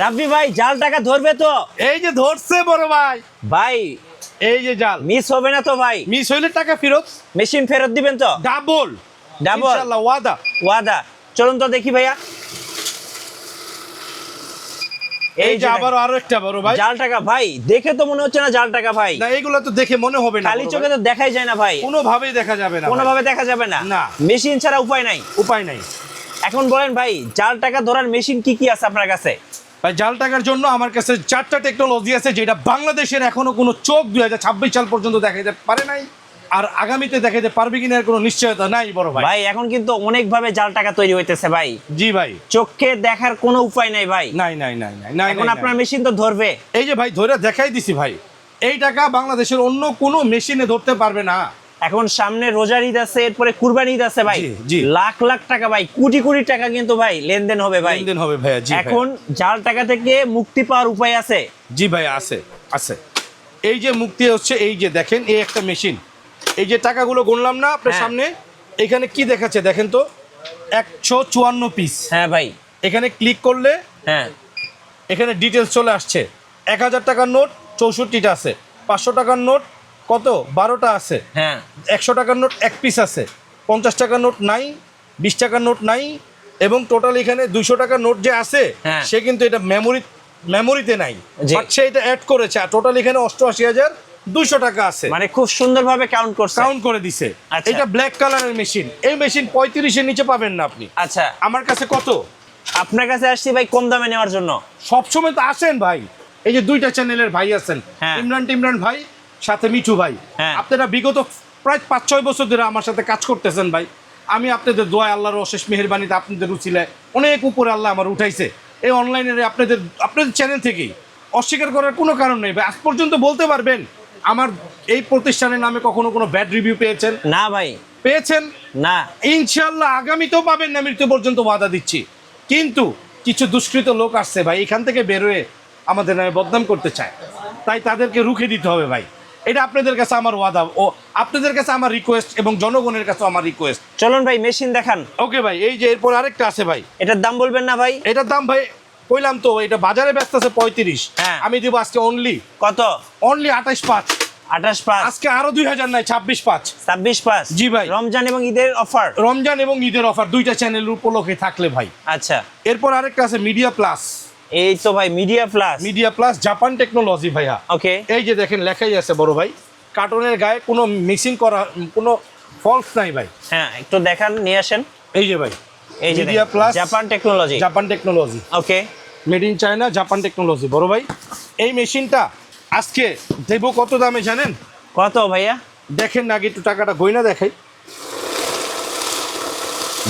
রাব্বি ভাই জাল টাকা ধরবে তো? এই যে ধরছে বড় ভাই। ভাই এই যে জাল মিস হবে না তো ভাই? মিস হইলে টাকা ফেরত, মেশিন ফেরত দিবেন তো? ডাবল ডাবল ইনশাআল্লাহ ওয়াদা। ওয়াদা। চলুন তো দেখি ভাইয়া। এই যে আরো একটা বড় ভাই জাল টাকা ভাই, দেখে তো মনে হচ্ছে না জাল টাকা ভাই। না এগুলো তো দেখে মনে হবে না, খালি চোখে তো দেখাই যায় না ভাই, কোনোভাবেই দেখা যাবে না, কোনোভাবে দেখা যাবে না। না। মেশিন ছাড়া উপায় নাই। উপায় নাই। এখন বলেন ভাই, জাল টাকা ধরার মেশিন কি কি আছে আপনার কাছে? ভাই জাল টাকার জন্য আমার কাছে 4টা টেকনোলজি আছে, যেটা বাংলাদেশের এখনো কোনো চোখ 2026 সাল পর্যন্ত দেখাইতে পারে নাই, আর আগামীতে দেখাইতে পারবে কিনা এর কোনো নিশ্চয়তা নাই বড় ভাই। ভাই এখন কিন্তু অনেক ভাবে জাল টাকা তৈরি হইতেছে ভাই। জি ভাই, চোখে দেখার কোনো উপায় নাই ভাই। নাই নাই নাই নাই নাই। এখন আপনার মেশিন তো ধরবে। এই যে ভাই ধরে দেখাই দিছি ভাই, এই টাকা বাংলাদেশের অন্য কোনো মেশিনে ধরতে পারবে না। এখন সামনে রোজার ঈদ আছে, এরপরে কুরবানি ঈদ আছে ভাই। জি, জি। লাখ লাখ টাকা ভাই, কোটি কোটি টাকা কিন্তু ভাই লেনদেন হবে ভাই। লেনদেন হবে ভাইয়া। জি এখন জাল টাকা থেকে মুক্তি পাওয়ার উপায় আছে? জি ভাই আছে আছে। এই যে মুক্তি হচ্ছে, এই যে দেখেন এই একটা মেশিন, এই যে টাকাগুলো গুনলাম না আপনার হ্যাঁ। সামনে, এখানে কি দেখাচ্ছে দেখেন তো, 154 পিস। হ্যাঁ ভাই। এখানে ক্লিক করলে হ্যাঁ এখানে ডিটেলস চলে আসছে। 1000 টাকার নোট 64টা আছে, 500 টাকার নোট কত 12টা আছে, হ্যাঁ 100 টাকার নোট 1 পিস আছে, 50 টাকার নোট নাই, 20 টাকার নোট নাই, এবং টোটাল এখানে 200 টাকার নোট যে আছে হ্যাঁ। সে কিন্তু এটা মেমোরিতে নাই, জি। বাট সে এটা অ্যাড করেছে, আর টোটাল এখানে 88,200 টাকা আছে, মানে খুব সুন্দরভাবে কাউন্ট করছে। কাউন্ট করে দিছে। আচ্ছা। এটা ব্ল্যাক কালারের মেশিন, এই মেশিন 35 এর নিচে পাবেন না আপনি। আচ্ছা, আমার কাছে কত, আপনার কাছে আসছি ভাই কম দামে নেওয়ার জন্য। সবসময় তো আসেন ভাই, এই যে 2টা চ্যানেলের ভাই আছেন, হ্যাঁ। ইমরান ভাই সাথে মিঠু ভাই, হ্যাঁ। আপনারা বিগত প্রায় 5-6 বছর ধরে আমার সাথে কাজ করতেছেন ভাই। আমি আপনাদের দোয়া, আল্লাহর অশেষ মেহেরবানিতে, আপনাদের উছিলায় অনেক উপরে আল্লাহ আমার উঠাইছে এই অনলাইনে, আপনাদের চ্যানেল থেকেই। অস্বীকার করার কোনো কারণ নেই ভাই। আজ পর্যন্ত বলতে পারবেন আমার এই প্রতিষ্ঠানের নামে কখনো কোনো ব্যাড রিভিউ পেয়েছেন? না ভাই, পেয়েছেন না। ইনশাল্লাহ আগামীতেও পাবেন না, মৃত্যু পর্যন্ত ওয়াদা দিচ্ছি। কিন্তু কিছু দুষ্কৃত লোক আসছে ভাই, এখান থেকে বেরোয় আমাদের নামে বদনাম করতে চায়, তাই তাদেরকে রুখে দিতে হবে ভাই। এটা আপনাদের কাছে আমার ওয়াদা, ও আপনাদের কাছে আমার রিকোয়েস্ট, এবং জনগণের কাছে আমার রিকোয়েস্ট। চলুন ভাই মেশিন দেখান। ওকে ভাই, এই যে এরপর আরেকটা আছে ভাই, এটার দাম বলবেন না ভাই? এটার দাম ভাই কইলাম তো, এটা বাজারে ব্যস্ত আছে 35, হ্যাঁ। আমি দিব আজকে অনলি কত? 28,500। 28,500। আজকে আরো 2000 নাই, 26,500। 26,500। জি ভাই। রমজান এবং ঈদের অফার। রমজান এবং ঈদের অফার, 2টা চ্যানেল উপলক্ষে থাকলে ভাই। আচ্ছা, এরপর আরেকটা আছে মিডিয়া প্লাস। এই তো ভাই media plus. Media plus Japan technology ভাইয়া। ওকে। এই যে দেখেন লেখাই আছে বড় ভাই, কার্টনের গায়ে কোনো মিক্সিং করা, কোনো ফলস নাই ভাই। হ্যাঁ একটু দেখান, নিয়ে আসেন। এই যে ভাই, এই যে media plus Japan technology. Japan technology, okay. Made in China, Japan technology বড় ভাই। এই মেশিনটা আজকে দেব কত দামে জানেন? কত ভাইয়া? দেখেন না আগে একটু টাকাটা গয়না দেখাই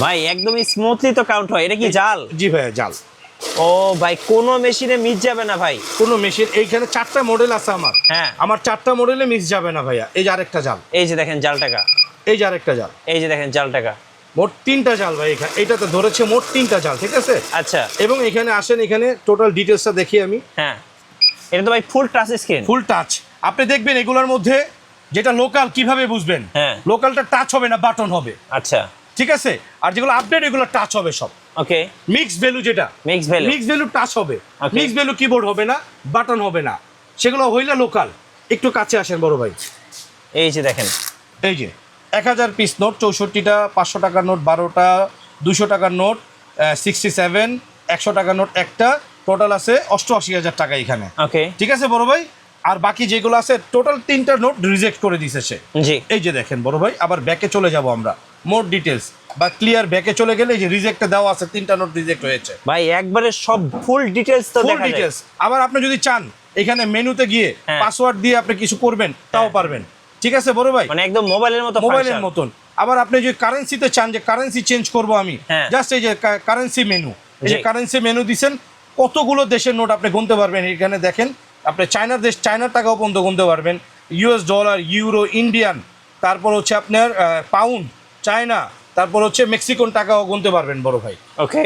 ভাই একদমই স্মুথলি তো কাউন্ট হয়। এটা কি জাল? জি ভাইয়া জাল। ও ভাই, কোনো মেশিনে মিস যাবে না ভাই? কোনো মেশিন, এইখানে 4টা মডেল আছে আমার। হ্যাঁ। আমার 4টা মডেলে মিস যাবে না ভাইয়া। এই যে আরেকটা জাল, এই যে দেখেন জাল টাকা। এই যে আরেকটা জাল, এই যে দেখেন জাল টাকা। মোট 3টা জাল ভাই এখানে। এইটাতে ধরেছে মোট 3টা জাল, ঠিক আছে? আচ্ছা। এবং এখানে আসেন, এখানে টোটাল ডিটেলসটা দেখি আমি। হ্যাঁ, এটা তো ভাই ফুল টাচ স্ক্রিন। ফুল টাচ। আপনি দেখবেন এগুলোর মধ্যে যেটা লোকাল কিভাবে বুঝবেন, হ্যাঁ। লোকালটা টাচ হবে না, বাটন হবে, আচ্ছা। ঠিক আছে? আর যেগুলো আপডেট এগুলো টাচ হবে সব। ওকে। মিক্স ভ্যালু, যেটা mix value. Mix value touch হবে, Okay. মিক্স ভ্যালু কিবোর্ড হবে না, বাটন হবে না, সেগুলো হইলে লোকাল। একটু কাছে আসেন বড় ভাই। এই যে দেখেন, এই যে 1000 পিস নোট, 64টা, 500 টাকার নোট 12টা, 200 টাকার নোট 67, 100 টাকার নোট একটা, টোটাল আছে 88,000 টাকা এখানে। ওকে। ঠিক আছে বড় ভাই? আর বাকি যেগুলো আছে টোটাল 3টা নোট রিজেক্ট করে দিছে সে। জি। এই যে দেখেন বড় ভাই, আবার ব্যাকে চলে যাব আমরা, মোর ডিটেলস বা ক্লিয়ার ব্যাকে চলে গেলে এই যে রিজেক্টটা দেওয়া আছে, 3টা নোট রিজেক্ট হয়েছে, ভাই একবারে সব ফুল ডিটেইলস তো ফুল দেখা যায়। ডিটেলস। আবার আপনি যদি চান এখানে মেনুতে গিয়ে হ্যাঁ। পাসওয়ার্ড দিয়ে আপনি কিছু করবেন, তাও পারবেন, ঠিক আছে বড় ভাই? মানে একদম মোবাইলের মতো মোবাইলের function। মতন। আবার আপনি যদি কারেন্সিতে চান যে কারেন্সি চেঞ্জ করব আমি, হ্যাঁ। জাস্ট এই যে কারেন্সি মেনু, এই যে জি। কারেন্সি মেনু দিছেন, কতগুলো দেশের নোট আপনি গুনতে পারবেন। এখানে দেখেন আপনি চায়নার দেশ, চায়নার টাকাও পর্যন্ত গুনতে পারবেন, ইউএস ডলার, ইউরো, ইন্ডিয়ান, তারপর হচ্ছে আপনার পাউন্ড, চায়না, তারপর হচ্ছে মেক্সিকোন টাকাও গুনতে পারবেন বড় ভাই। ওকে।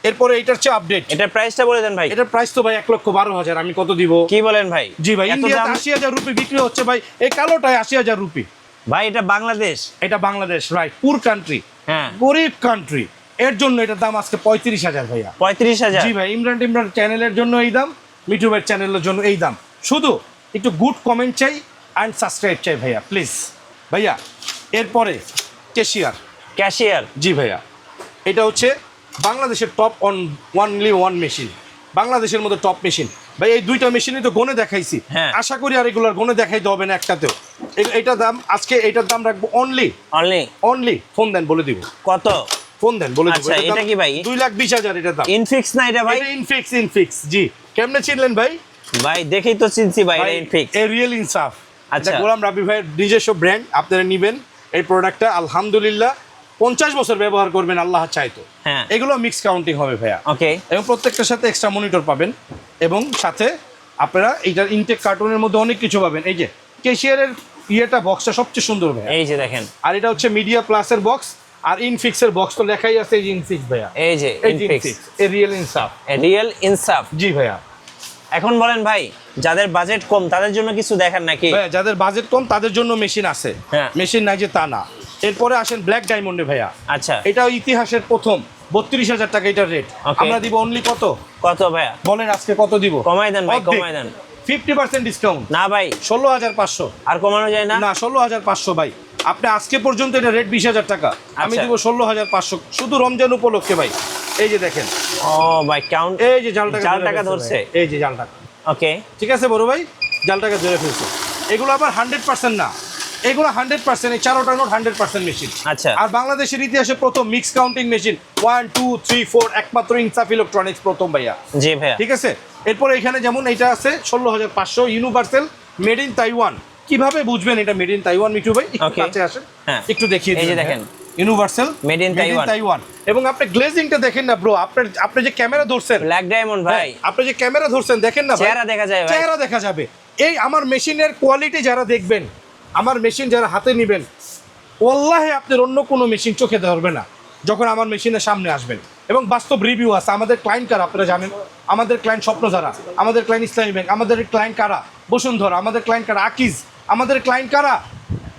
এরপরে এইটার চেয়ে আপডেট, এটার প্রাইসটা বলে দেন ভাই। এটার প্রাইস তো ভাই 1,12,000। আমি কত দিব? কি বলেন ভাই? জি ভাই, এত ইন্ডিয়াতে দাম? 80,000 রুপি বিক্রি হচ্ছে ভাই, এই কালোটায় 80,000 রুপি। ভাই এটা বাংলাদেশ। এটা বাংলাদেশ, রাইট, পুর কান্ট্রি, হ্যাঁ। গরিব কান্ট্রি, এর জন্য এটার দাম আজকে 35,000 ভাইয়া। 35,000? জি ভাই, ইমরান টিমরান চ্যানেলের জন্য এই দাম, মিঠু ভাইয়ের চ্যানেলের জন্য এই দাম। শুধু একটু গুড কমেন্ট চাই অ্যান্ড সাবস্ক্রাইব চাই ভাইয়া, প্লিজ ভাইয়া। এরপরে ক্যাশিয়ার। জি ভাইয়া, এটা হচ্ছে বাংলাদেশের টপ ওয়ানলি ওয়ান মেশিন, বাংলাদেশের মধ্যে টপ মেশিন ভাই। এই দুইটা মেশিনই তো গনে দেখাইছি, হ্যাঁ। আশা করি আর এগুলার গনে দেখাইতে হবে না একটাতেও। এটা দাম আজকে এটার দাম রাখবো অনলি ফোন দেন বলে দিব কত? ফোন দেন বলে দিব। আচ্ছা, এটা কি ভাই? 2,20,000 এটার দাম। ইনফিক্স না এটা ভাই? এটা ইনফিক্স জি। কেমনে চিনলেন ভাই? ভাই দেখেই তো চিনছি ভাই, এটা ইনফিক্স। এই রিয়েল ইনসাফ। আচ্ছা, এটা গোলাম রাব্বি ভাইয়ের নিজস্ব ব্র্যান্ড, আপনারা নেবেন এই প্রোডাক্টটা। আলহামদুলিল্লাহ 50 বছর ব্যবহার করবেন আল্লাহ চাইতো। হ্যাঁ, এগুলো মিক্স কাউন্টিং হবে ভাইয়া। ওকে। এবং প্রত্যেকটার সাথে এক্সট্রা মনিটর পাবেন, এবং সাথে আপনারা এইটার ইনটেক কার্টুনের মধ্যে অনেক কিছু পাবেন। এই যে ক্যাশিয়ারের ইয়েটা, বক্সটা সবচেয়ে সুন্দর ভাইয়া। এই যে দেখেন, আর এটা হচ্ছে মিডিয়া প্লাসের বক্স, আর ইনফিক্সের বক্স তো লেখাই আছে, এই ইনফিক্স ভাইয়া। এই যে ইনফিক্স, এই রিয়েল ইনসাফ। রিয়েল ইনসাফ। জি ভাইয়া। এখন বলেন ভাই, যাদের বাজেট কম তাদের জন্য কিছু দেখান নাকি? ভাইয়া যাদের বাজেট কম তাদের জন্য মেশিন আছে, হ্যাঁ। মেশিন নাই যে তা না। এরপরে আসেন ব্ল্যাক ডায়মন্ডে ভাইয়া। আচ্ছা, এটা ইতিহাসের প্রথম 32,000 টাকা এটার রেট। Okay. আমরা দিব অনলি কত ভাইয়া? বলেন আজকে কত দিব? কমাই দেন ভাই, কমাই দেন। 50% ডিসকাউন্ট। না ভাই, 16,500। আর কমানো যায় না? না, 16,500 ভাই। আপনি আজকে পর্যন্ত এটা রেট 20,000 টাকা, আমি আচ্ছা। দিব 16,500 শুধু রমজান উপলক্ষে ভাই। এই যে দেখেন, ও ভাই কাউন্ট, এই যে জাল টাকা ধরছে। এই যে জাল টাকা। ওকে, ঠিক আছে বড় ভাই, জাল টাকা ধরে ফেলছে। এগুলো আবার 100% না, এগুলো 100%, এই চারোটা নোট 100% মেশিন। আচ্ছা। আর বাংলাদেশের ইতিহাসে প্রথম মিক্স কাউন্টিং মেশিন 1 2 3 4 একমাত্র ইনসাফ ইলেকট্রনিক্স প্রথম ভাইয়া। জি ভাইয়া। ঠিক আছে। এরপরে এখানে যেমন এটা আছে 16,500 ইউনিভার্সাল মেড ইন তাইওয়ান। কিভাবে বুঝবেন এটা মেড ইন তাইওয়ান মিঠু ভাই? একটু Okay. কাছে আসেন, হ্যাঁ। একটু দেখিয়ে এই যে দিন। দেখেন, ইউনিভার্সাল মেড ইন তাইওয়ান। এবং আপনি গ্লেজিংটা দেখেন না ব্রো, আপনি যে ক্যামেরা ধরছেন, ব্ল্যাক ডায়মন্ড ভাই, আপনি যে ক্যামেরা ধরছেন দেখেন না ভাই, চেহারা দেখা যায় ভাই। চেহারা দেখা যাবে। এই আমার মেশিনের কোয়ালিটি যারা দেখবেন, আমার মেশিন যারা হাতে নেবেন, ওয়াল্লাহি আপনার অন্য কোনো মেশিন চোখে ধরবে না যখন আমার মেশিনের সামনে আসবেন। এবং বাস্তব রিভিউ আছে। আমাদের ক্লায়েন্ট কারা আপনারা জানেন? আমাদের ক্লায়েন্ট স্বপ্নধারা, আমাদের ক্লায়েন্ট ইসলামী ব্যাংক, আমাদের ক্লায়েন্ট কারা বসুন্ধরা, আমাদের ক্লায়েন্ট কারা আকিজ, আমাদের ক্লায়েন্ট কারা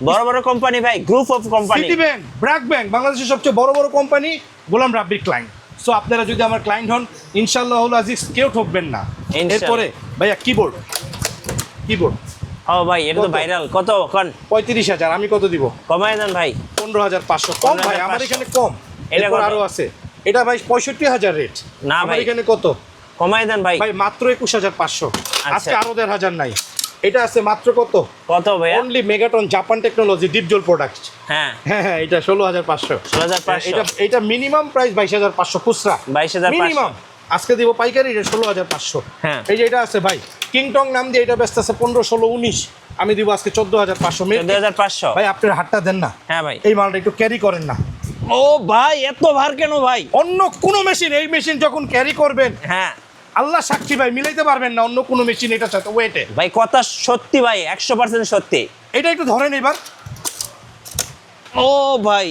বড় বড় কোম্পানি ভাই, group of company, city bank, BRAC bank, বাংলাদেশের সবচেয়ে বড় বড় কোম্পানি গোলাম রাব্বির ক্লায়েন্ট। সো আপনারা যদি আমার ক্লায়েন্ট হন, ইনশাআল্লাহ আজিজ কেউ ঠকবেন না। ইনশাআল্লাহ। এরপরে ভাইয়া কিবোর্ড ও ভাই এটা তো কত? ভাইরাল। কত কোন? 35,000। আমি কত দিব? কমাই দেন ভাই। 15,500 কম ভাই, আমার 15,500 এখানে কম। এটা এরপর কত? আরো আছে, এটা ভাই 65,000 রেট। না আমার ভাই। এখানে কত? কমাই দেন ভাই। ভাই মাত্র 21,500। আচ্ছা। আজকে আরো 1,500 নাই। এটা আছে মাত্র কত? কত ভাইয়া? Only megaton Japan technology Dipjol product. হ্যাঁ, হ্যাঁ, এটা 16,500। 16,500। এটা মিনিমাম প্রাইস 22,500 খুচরা। 22,500 মিনিমাম। আজকে দিব পাইকারি রেট 16,500। হ্যাঁ। এই যে এটা আছে ভাই, কিংটং নাম দিয়ে এটা ব্যস্ত আছে 15 16 19। আমি দিব আজকে 14,500। 14,500। ভাই আপনার হাতটা দেন না, হ্যাঁ ভাই। এই মালটা একটু ক্যারি করেন না। ও ভাই এত ভার কেন ভাই? অন্য কোনো মেশিন, এই মেশিন যখন ক্যারি করবেন, হ্যাঁ আল্লাহ সাক্ষী ভাই, মিলাইতে পারবেন না অন্য কোনো মেশিন এটার সাথে ওয়েটে। ভাই কথা সত্যি ভাই, 100% সত্যি। এটা একটু ধরেন এবার। ও ভাই,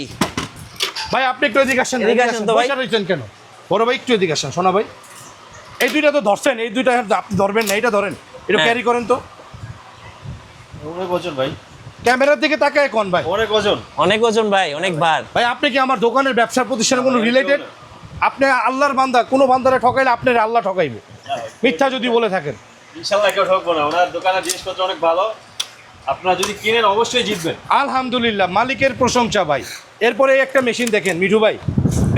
ভাই আপনি একটু এদিকে আসেন। এদিকে আসেন তো ভাই। বসে রয়েছেন কেন বড় ভাই? একটু এদিকে আসেন শোনা ভাই। এই দুইটা তো ধরছেন, এই দুইটা আপনি ধরবেন না, এটা ধরেন, এটা হ্যাঁ। ক্যারি করেন তো। অনেক ওজন ভাই, ক্যামেরার দিকে তাকায় কোন ভাই? অনেক ওজন। অনেক ওজন ভাই, অনেক ভার। ভাই আপনি কি আমার দোকানের ব্যবসার প্রতিষ্ঠানের কোনো রিলেটেড? আপনি আল্লাহর বান্দা, কোনো বান্দারে ঠকাইলে আপনার আল্লাহ ঠকাইবে, মিথ্যা যদি বলে থাকেন। ইনশাল্লাহ কেউ ঠকবো না, ওনার দোকানের জিনিসপত্র অনেক ভালো, আপনারা যদি কিনেন অবশ্যই জিতবেন। আলহামদুলিল্লাহ, মালিকের প্রশংসা ভাই। এরপরে এই একটা মেশিন দেখেন মিঠু ভাই,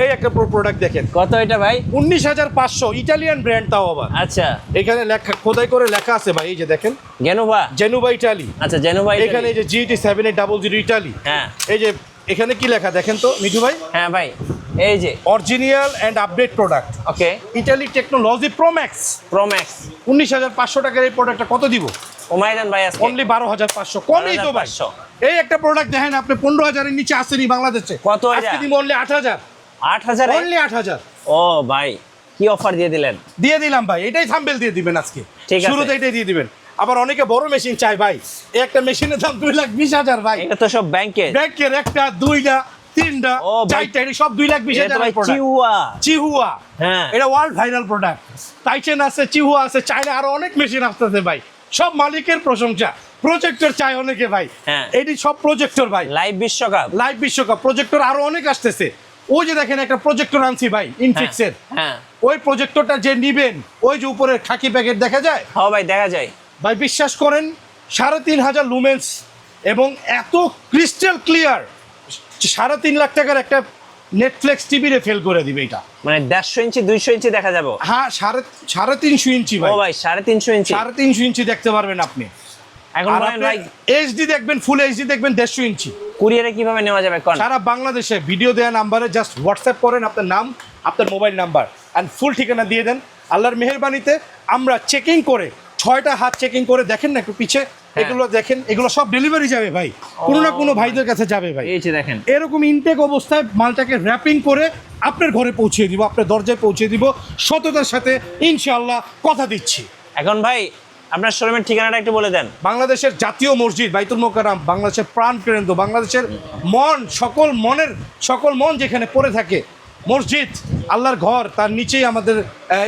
এই একটা প্রোডাক্ট দেখেন, কত এটা ভাই? 19,500, ইটালিয়ান ব্র্যান্ড তাও আবার। আচ্ছা, এখানে লেখা, খোদাই করে লেখা আছে ভাই, এই যে দেখেন, জেনোভা। জেনুভা ইটালি। আচ্ছা, জেনোভা এখানে এই যে GT7800 ইটালি। হ্যাঁ, এই যে এখানে কি লেখা দেখেন তো মিঠু ভাই? হ্যাঁ ভাই, এই যে original and update product, okay, Italy technology pro max. Pro max. 19,500 টাকার এই প্রোডাক্টটা কত দিব? কমাই দেন ভাই আজকে। অনলি 12,500। কমই তো ভাই। 12,500। এই একটা প্রোডাক্ট দেখেন আপনি, 15,000 এর নিচে আসেনি বাংলাদেশে। কত এটা? আজকে দিব অনলি 8,000। 8,000 অনলি 8,000 ও ভাই, কি অফার দিয়ে দিলেন? দিয়ে দিলাম ভাই। এটাই থাম্বেল দিয়ে দিবেন আজকে, ঠিক আছে। শুরুতে এটাই দিয়ে দিবেন। আবার অনেকে বড় মেশিন চায় ভাই, এই একটা মেশিনের দাম 2,20,000 ভাই। এটা তো সব ব্যাংকের। ব্যাংকের একটা, দুইটা, তিনটা, ও ভাই, চারটা, এটা সব 2,20,000 এটা ভাই প্রোডাক্ট। চিহুয়া। চিহুয়া, হ্যাঁ, এটা ওয়ার্ল্ড ভাইরাল প্রোডাক্ট। টাইটেন আছে, চিহুয়া আছে, চায়না আরো অনেক মেশিন আসতেছে ভাই, সব মালিকের প্রশংসা। প্রজেক্টর চায় অনেকে ভাই, হ্যাঁ। এটি সব প্রজেক্টর ভাই। লাইভ বিশ্বকাপ। লাইভ বিশ্বকাপ প্রজেক্টর আরো অনেক আসতেছে। ওই যে দেখেন একটা প্রজেক্টর আনছি ভাই ইনফিক্সের, হ্যাঁ ওই প্রজেক্টরটা যে নিবেন, ওই যে উপরের খাকি প্যাকেট দেখা যায় হ্যাঁ ভাই দেখা যায়। ভাই, বিশ্বাস করেন 3500 লুমেন্স এবং এত ক্রিস্টাল ক্লিয়ার, 3.5 লাখ টাকার একটা নেটফ্লিক্স টিভিরে ফেল করে দিবে এটা। মানে 150 ইঞ্চি 200 ইঞ্চি দেখা যাবো? হ্যাঁ, 350 ইঞ্চি ভাই। ও ভাই 350 ইঞ্চি, 350 ইঞ্চি দেখতে পারবেন আপনি। এখন আর বলেন ভাই এইচডি দেখবেন, ফুল এইচডি দেখবেন 150 ইঞ্চি। কুরিয়ারে কিভাবে নেওয়া যাবে কোন? সারা বাংলাদেশে ভিডিও দেওয়া নাম্বারে জাস্ট হোয়াটসঅ্যাপ করেন আপনার নাম, আপনার মোবাইল নাম্বার অ্যান্ড ফুল ঠিকানা দিয়ে দেন। আল্লাহর মেহেরবানিতে আমরা চেকিং করে 6টা হাত চেকিং করে, দেখেন না একটু পিছে, এগুলো দেখেন, এগুলো সব ডেলিভারি যাবে ভাই, কোনো না কোনো ভাইদের কাছে যাবে ভাই। এই যে দেখেন এরকম ইনটেক অবস্থায় মালটাকে র্যাপিং করে আপনার ঘরে পৌঁছে দিব, আপনার দরজায় পৌঁছে দিব সততার সাথে, ইনশাআল্লাহ কথা দিচ্ছি। এখন ভাই আপনার শোরুমের ঠিকানাটা একটু বলে দেন। বাংলাদেশের জাতীয় মসজিদ বাইতুল মোকাররম, বাংলাদেশের প্রাণ কেন্দ্র, বাংলাদেশের মন, সকল মন যেখানে পড়ে থাকে, মসজিদ আল্লাহর ঘর, তার নিচেই আমাদের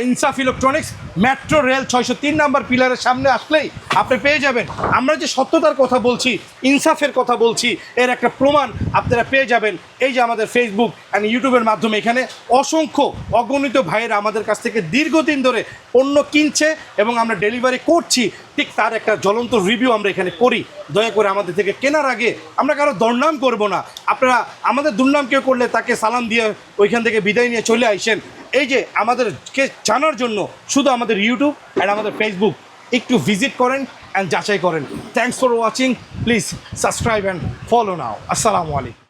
ইনসাফ ইলেকট্রনিক্স, মেট্রো রেল 603 নাম্বার পিলারের সামনে আসলেই আপনি পেয়ে যাবেন। আমরা যে সত্যতার কথা বলছি, ইনসাফের কথা বলছি, এর একটা প্রমাণ আপনারা পেয়ে যাবেন। এই যে আমাদের ফেসবুক অ্যান্ড ইউটিউবের মাধ্যমে এখানে অসংখ্য অগণিত ভাইয়েরা আমাদের কাছ থেকে দীর্ঘদিন ধরে পণ্য কিনছে এবং আমরা ডেলিভারি করছি, ঠিক তার একটা জ্বলন্ত রিভিউ আমরা এখানে করি। দয়া করে আমাদের থেকে কেনার আগে আমরা কারো দরনাম করব না, আপনারা আমাদের দুর্নাম কেউ করলে তাকে সালাম দিয়ে ওইখান থেকে বিদায় নিয়ে চলে আইসেন। এই যে আমাদেরকে জানার জন্য শুধু আমাদের ইউটিউব অ্যান্ড আমাদের ফেসবুক একটু ভিজিট করেন অ্যান্ড যাচাই করেন। Thanks for watching, please subscribe and follow নাও। আসসালামু আলাইকুম।